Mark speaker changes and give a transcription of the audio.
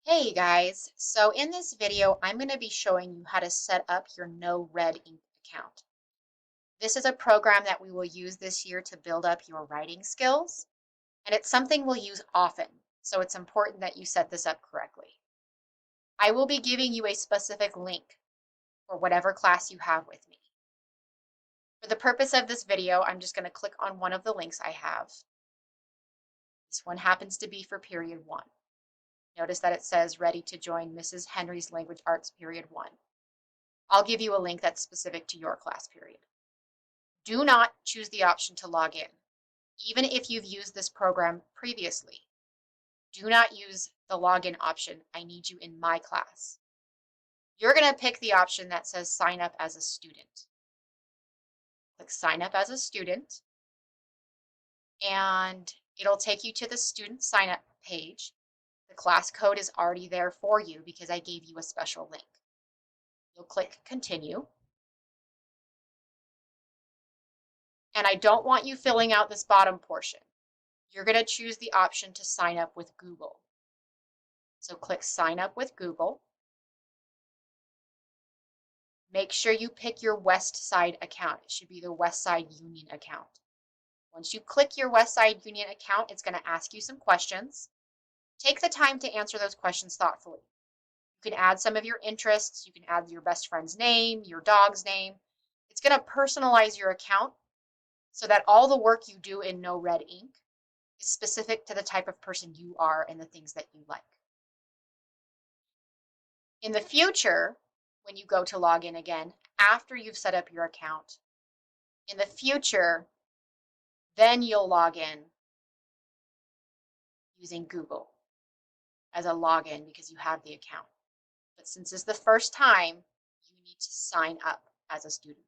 Speaker 1: Hey guys, so in this video, I'm going to be showing you how to set up your No Red Ink account. This is a program that we will use this year to build up your writing skills, and it's something we'll use often, so it's important that you set this up correctly. I will be giving you a specific link for whatever class you have with me. For the purpose of this video, I'm just going to click on one of the links I have. This one happens to be for period 1. Notice that it says ready to join Mrs. Henry's Language Arts period 1. I'll give you a link that's specific to your class period. Do not choose the option to log in, even if you've used this program previously. Do not use the login option, I need you in my class. You're going to pick the option that says sign up as a student. Click sign up as a student, and it'll take you to the student sign up page. The class code is already there for you because I gave you a special link. You'll click continue. And I don't want you filling out this bottom portion. You're going to choose the option to sign up with Google. So click sign up with Google. Make sure you pick your Westside account. It should be the Westside Union account. Once you click your Westside Union account, it's going to ask you some questions. Take the time to answer those questions thoughtfully. You can add some of your interests. You can add your best friend's name, your dog's name. It's going to personalize your account so that all the work you do in No Red Ink is specific to the type of person you are and the things that you like. In the future, when you go to log in again, after you've set up your account, in the future, then you'll log in using Google as a login because you have the account. But since it's the first time, you need to sign up as a student.